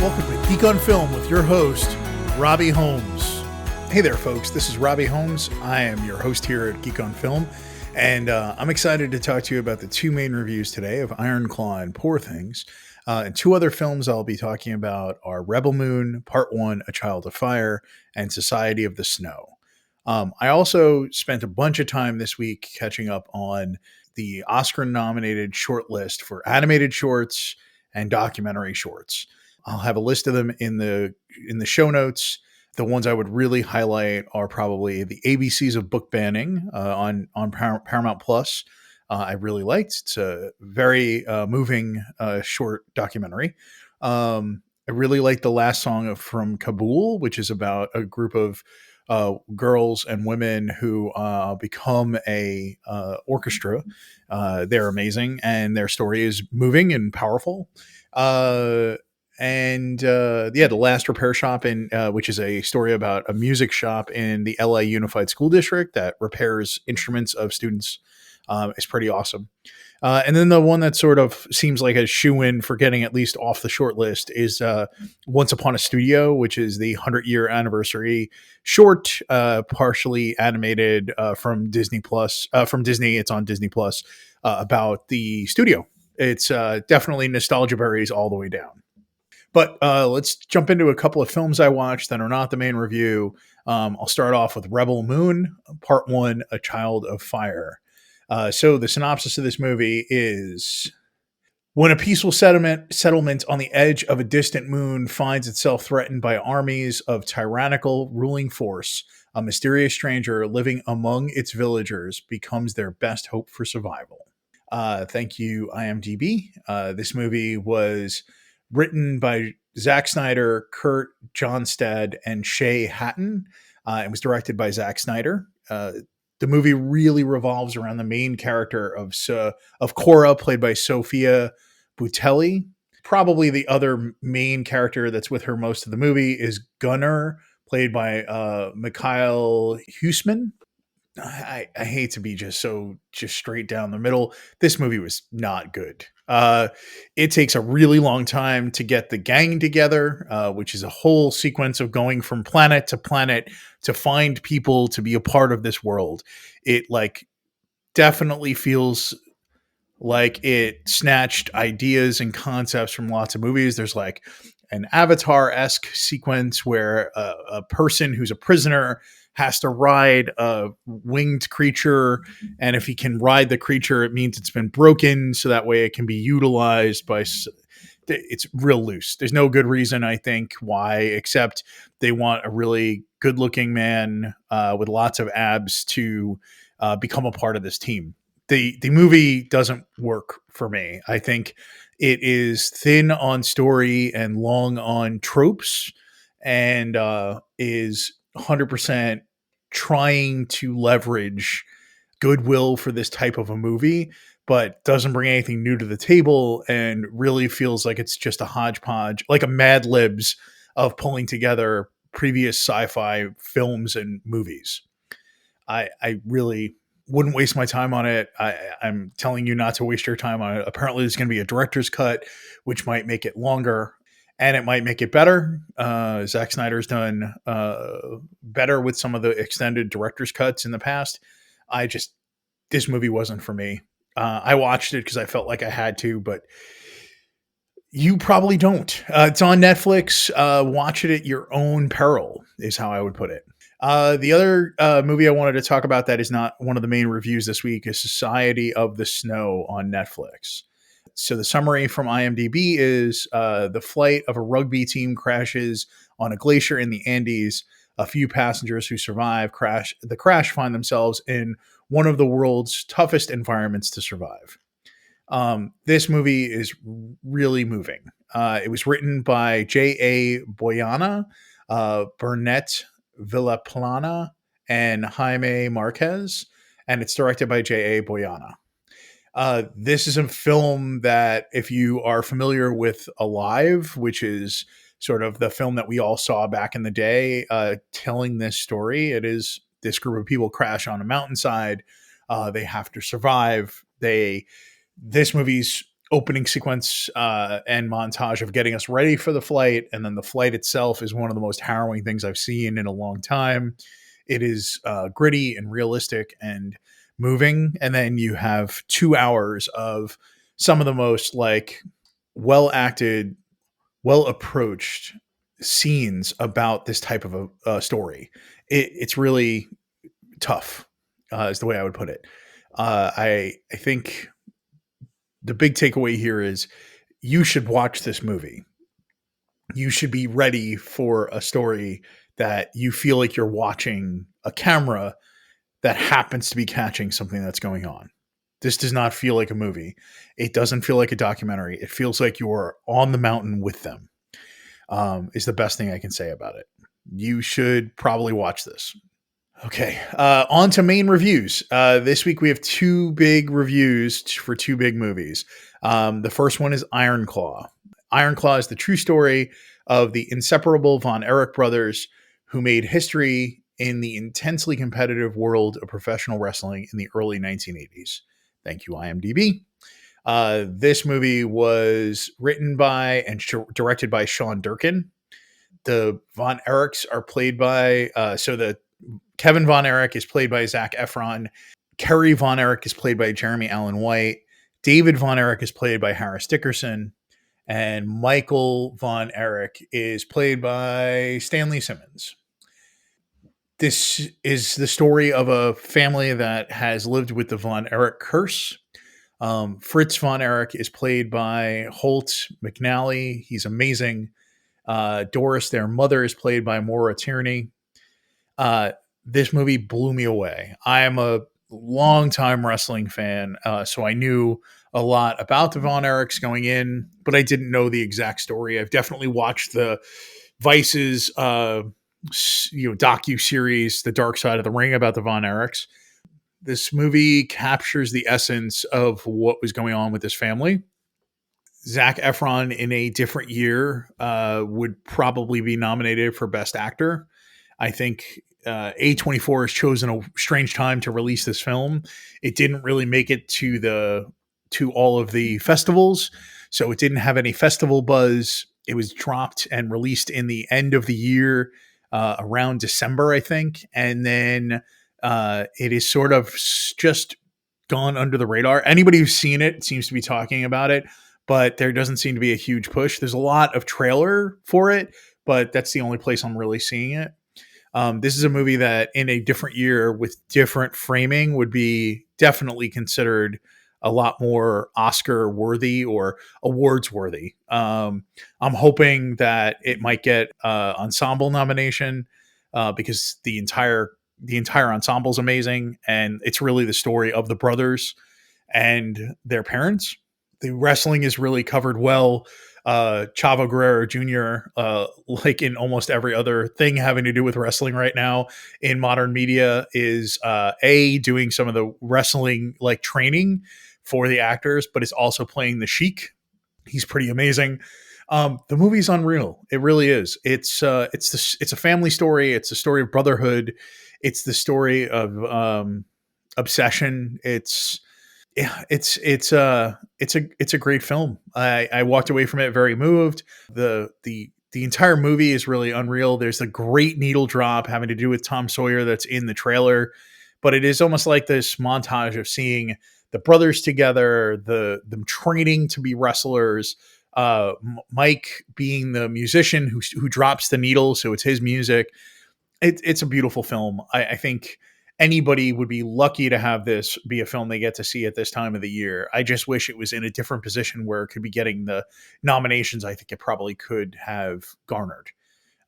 Welcome to Geek on Film with your host, Robbie Holmes. Hey there, folks. This is Robbie Holmes. I am your host here at Geek on Film, and I'm excited to talk to you about the two main reviews today of Iron Claw and Poor Things. And two other films I'll be talking about are Rebel Moon, Part 1, A Child of Fire, and Society of the Snow. I also spent a bunch of time this week catching up on the Oscar-nominated shortlist for animated shorts and documentary shorts. I'll have a list of them in the show notes. The ones I would really highlight are probably the ABCs of Book Banning on Paramount Plus. I really liked. It's a very moving short documentary. I really liked The Last Song from Kabul, which is about a group of girls and women who become a orchestra. They're amazing, and their story is moving and powerful. The Last Repair Shop, which is a story about a music shop in the LA Unified School District that repairs instruments of students, is pretty awesome. And then the one that sort of seems like a shoe-in for getting at least off the short list is Once Upon a Studio, which is the 100-year anniversary short, partially animated from Disney Plus. From Disney, it's on Disney Plus, about the studio. It's definitely nostalgia berries all the way down. But let's jump into a couple of films I watched that are not the main review. I'll start off with Rebel Moon, Part 1, A Child of Fire. So the synopsis of this movie is: when a peaceful settlement on the edge of a distant moon finds itself threatened by armies of tyrannical ruling force, a mysterious stranger living among its villagers becomes their best hope for survival. Thank you, IMDb. This movie was written by Zack Snyder, Kurt Johnstad, and Shay Hatton. It was directed by Zack Snyder. The movie really revolves around the main character of Cora, played by Sophia Butelli. Probably the other main character that's with her most of the movie is Gunnar, played by Mikhail Huisman. I hate to be just straight down the middle. This movie was not good. It takes a really long time to get the gang together, which is a whole sequence of going from planet to planet to find people to be a part of this world. It definitely feels like it snatched ideas and concepts from lots of movies. There's an Avatar-esque sequence where a person who's a prisoner has to ride a winged creature, and if he can ride the creature, it means it's been broken, so that way it can be utilized by... It's real loose. There's no good reason, I think, why, except they want a really good-looking man with lots of abs to become a part of this team. The movie doesn't work for me. I think it is thin on story and long on tropes, and is 100% trying to leverage goodwill for this type of a movie, but doesn't bring anything new to the table, and really feels like it's just a hodgepodge, like a Mad Libs of pulling together previous sci-fi films and movies. I really wouldn't waste my time on it. I'm telling you not to waste your time on it. Apparently there's going to be a director's cut, which might make it longer, and it might make it better. Zack Snyder's done better with some of the extended director's cuts in the past. This movie wasn't for me. I watched it because I felt like I had to, but you probably don't. It's on Netflix. Watch it at your own peril is how I would put it. The other movie I wanted to talk about that is not one of the main reviews this week is Society of the Snow on Netflix. So the summary from IMDb is the flight of a rugby team crashes on a glacier in the Andes. A few passengers who survive the crash find themselves in one of the world's toughest environments to survive. This movie is really moving. It was written by J.A. Boyana, Burnett Villaplana, and Jaime Marquez, and it's directed by J.A. Boyana. This is a film that, if you are familiar with Alive, which is sort of the film that we all saw back in the day, telling this story, it is this group of people crash on a mountainside. They have to survive. This movie's opening sequence and montage of getting us ready for the flight, and then the flight itself is one of the most harrowing things I've seen in a long time. It is gritty and realistic and moving, and then you have 2 hours of some of the most like well acted, well approached scenes about this type of a story. It's really tough, is the way I would put it. I think the big takeaway here is you should watch this movie. You should be ready for a story that you feel like you're watching a camera that happens to be catching something that's going on. This does not feel like a movie. It doesn't feel like a documentary. It feels like you're on the mountain with them. Is the best thing I can say about it. You should probably watch this. Okay, on to main reviews. This week we have two big reviews for two big movies. The first one is Iron Claw. Iron Claw is the true story of the inseparable Von Erich brothers who made history in the intensely competitive world of professional wrestling in the early 1980s. Thank you, IMDb. This movie was written by and directed by Sean Durkin. The Von Erichs are played by, the Kevin Von Erich is played by Zac Efron. Kerry Von Erich is played by Jeremy Allen White. David Von Erich is played by Harris Dickerson. And Michael Von Erich is played by Stanley Simmons. This is the story of a family that has lived with the Von Erich curse. Fritz Von Erich is played by Holt McNally. He's amazing. Doris, their mother, is played by Maura Tierney. This movie blew me away. I am a longtime wrestling fan, so I knew a lot about the Von Erichs going in, but I didn't know the exact story. I've definitely watched the Vice's docu-series, The Dark Side of the Ring, about the Von Erichs. This movie captures the essence of what was going on with this family. Zac Efron in a different year would probably be nominated for Best Actor. I think A24 has chosen a strange time to release this film. It didn't really make it to all of the festivals, so it didn't have any festival buzz. It was dropped and released in the end of the year, around December, I think, and then it is sort of just gone under the radar. Anybody who's seen it seems to be talking about it, but there doesn't seem to be a huge push. There's a lot of trailer for it, but that's the only place I'm really seeing it. This is a movie that in a different year with different framing would be definitely considered a lot more Oscar worthy or awards worthy. I'm hoping that it might get ensemble nomination because the entire ensemble is amazing, and it's really the story of the brothers and their parents. The wrestling is really covered well. Chavo Guerrero Jr., like in almost every other thing having to do with wrestling right now in modern media, is doing some of the wrestling like training for the actors, but is also playing the Sheik. He's pretty amazing. The movie's unreal. It really is. It's a family story. It's a story of brotherhood. It's the story of obsession. It's a great film. I walked away from it very moved. The entire movie is really unreal. There's a great needle drop having to do with Tom Sawyer that's in the trailer, but it is almost like this montage of seeing the brothers together, them training to be wrestlers. Mike being the musician who drops the needle, so it's his music. It's a beautiful film. I think anybody would be lucky to have this be a film they get to see at this time of the year. I just wish it was in a different position where it could be getting the nominations I think it probably could have garnered.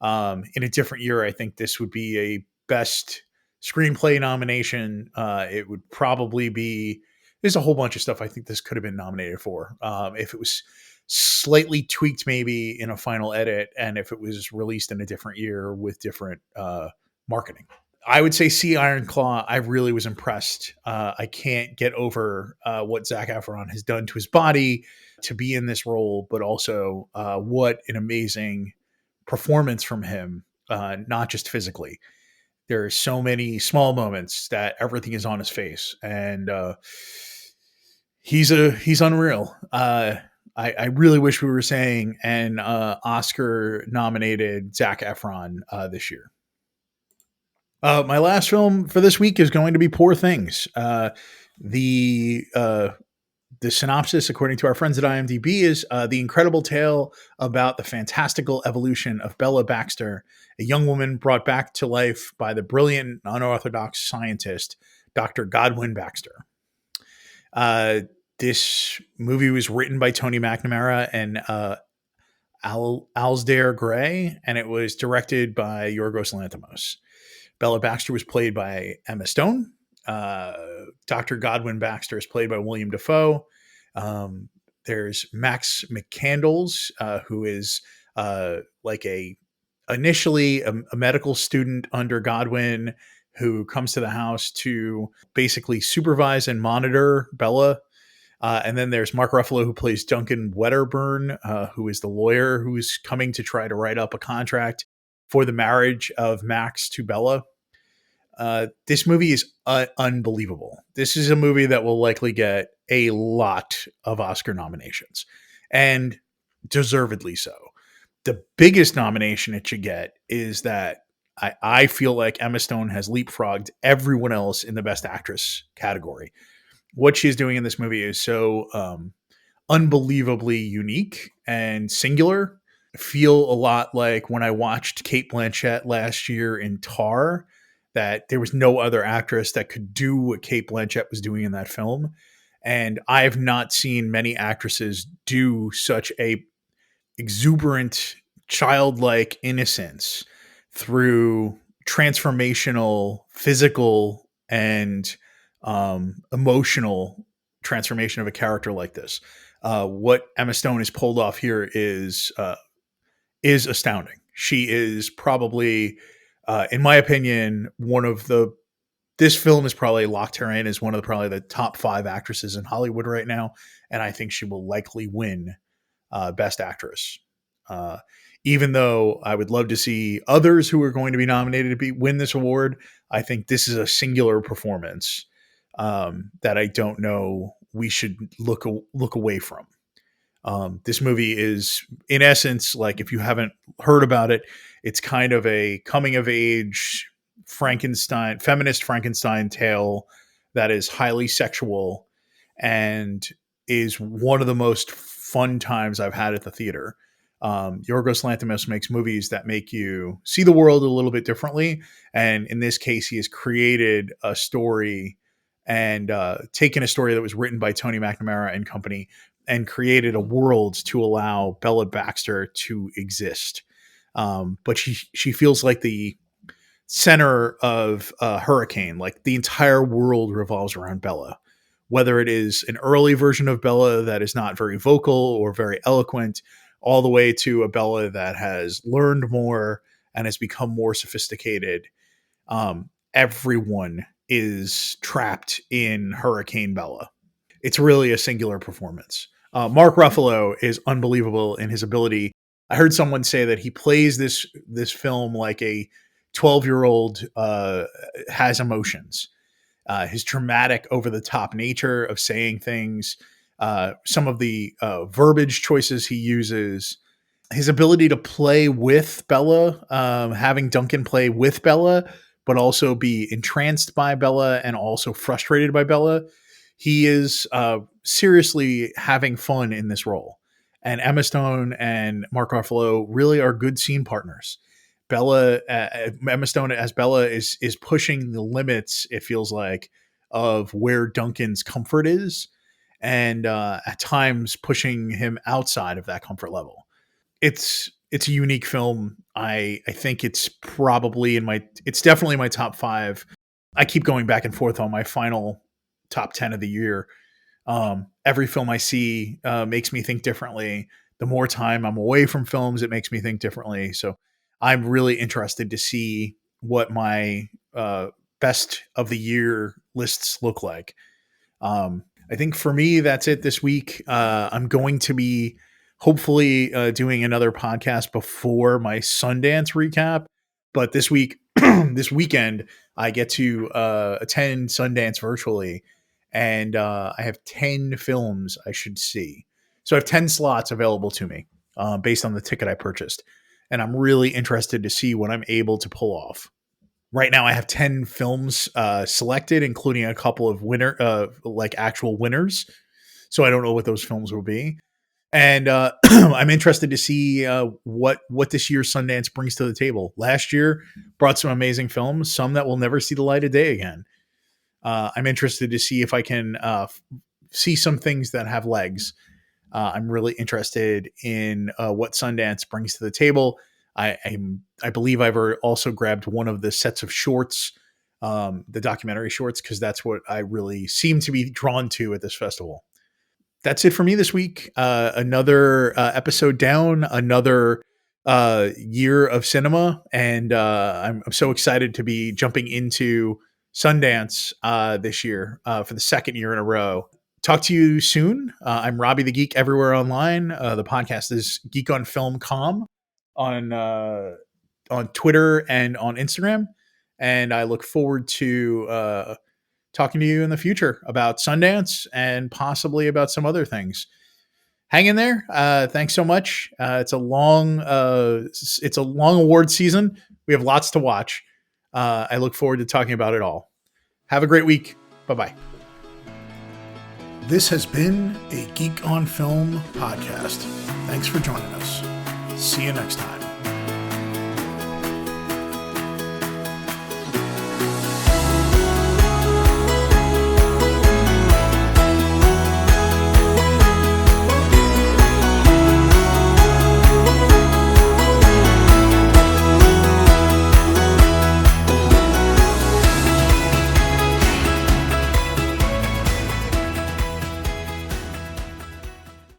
In a different year, I think this would be a best screenplay nomination. It would probably be, there's a whole bunch of stuff I think this could have been nominated for. If it was slightly tweaked maybe in a final edit, and if it was released in a different year with different marketing. I would say see Iron Claw. I really was impressed. I can't get over what Zac Efron has done to his body to be in this role, but also what an amazing performance from him, not just physically. There are so many small moments that everything is on his face, and He's unreal. I really wish we were saying an Oscar nominated Zac Efron this year. My last film for this week is going to be Poor Things. The uh, the synopsis, according to our friends at IMDb, is the incredible tale about the fantastical evolution of Bella Baxter, a young woman brought back to life by the brilliant, unorthodox scientist, Dr. Godwin Baxter. Uh, this movie was written by Tony McNamara and Alasdair Gray, and it was directed by Yorgos Lanthimos. Bella Baxter was played by Emma Stone. Uh, Dr. Godwin Baxter is played by William Dafoe. There's Max McCandles, who is like initially a medical student under Godwin, who comes to the house to basically supervise and monitor Bella. And then there's Mark Ruffalo, who plays Duncan Wedderburn, who is the lawyer who's coming to try to write up a contract for the marriage of Max to Bella. This movie is unbelievable. This is a movie that will likely get a lot of Oscar nominations, and deservedly so. The biggest nomination it should get is that I feel like Emma Stone has leapfrogged everyone else in the Best Actress category. What she's doing in this movie is so unbelievably unique and singular. I feel a lot like when I watched Cate Blanchett last year in Tar, that there was no other actress that could do what Cate Blanchett was doing in that film. And I have not seen many actresses do such a exuberant, childlike innocence through transformational, physical, and emotional transformation of a character like this. What Emma Stone has pulled off here is astounding. She is probably, in my opinion, one of the. This film has probably locked her in as one of probably the top 5 actresses in Hollywood right now, and I think she will likely win Best Actress. Uh, Even though I would love to see others who are going to be nominated to win this award, I think this is a singular performance that I don't know we should look away from. This movie is, in essence, like, if you haven't heard about it, it's kind of a coming of age feminist Frankenstein tale that is highly sexual and is one of the most fun times I've had at the theater. Yorgos Lanthimos makes movies that make you see the world a little bit differently, and in this case, he has created a story and taken a story that was written by Tony McNamara and company and created a world to allow Bella Baxter to exist. But she feels like the center of a hurricane. Like, the entire world revolves around Bella. Whether it is an early version of Bella that is not very vocal or very eloquent, all the way to a Bella that has learned more and has become more sophisticated. Everyone is trapped in Hurricane Bella. It's really a singular performance. Mark Ruffalo is unbelievable in his ability. I heard someone say that he plays this film like a 12-year-old has emotions. His dramatic, over the top nature of saying things, some of the verbiage choices he uses, his ability to play with Bella, having Duncan play with Bella, but also be entranced by Bella and also frustrated by Bella. He is seriously having fun in this role. And Emma Stone and Mark Ruffalo really are good scene partners. Emma Stone as Bella is pushing the limits, it feels like, of where Duncan's comfort is, and at times pushing him outside of that comfort level. It's a unique film. I think it's probably it's definitely my top 5. I keep going back and forth on my final top 10 of the year. Every film I see makes me think differently. The more time I'm away from films, it makes me think differently. So I'm really interested to see what my best of the year lists look like. I think for me, that's it this week. I'm going to be hopefully doing another podcast before my Sundance recap. But this week, this weekend, I get to attend Sundance virtually. and I have 10 films I should see. So I have 10 slots available to me based on the ticket I purchased. And I'm really interested to see what I'm able to pull off. Right now, I have 10 films selected, including a couple of like actual winners. So I don't know what those films will be. And I'm interested to see what this year's Sundance brings to the table. Last year brought some amazing films, some that will never see the light of day again. I'm interested to see if I can see some things that have legs. I'm really interested in what Sundance brings to the table. I believe I've also grabbed one of the sets of shorts, the documentary shorts, because that's what I really seem to be drawn to at this festival. That's it for me this week. Another episode down, another year of cinema, and I'm so excited to be jumping into Sundance this year for the second year in a row. Talk to you soon. I'm Robbie the Geek everywhere online. The podcast is Geek on Film Com on Twitter and on Instagram, and I look forward to talking to you in the future about Sundance and possibly about some other things. Hang in there. Thanks so much. It's a long award season. We have lots to watch. I look forward to talking about it all. Have a great week. Bye-bye. This has been a Geek on Film podcast. Thanks for joining us. See you next time.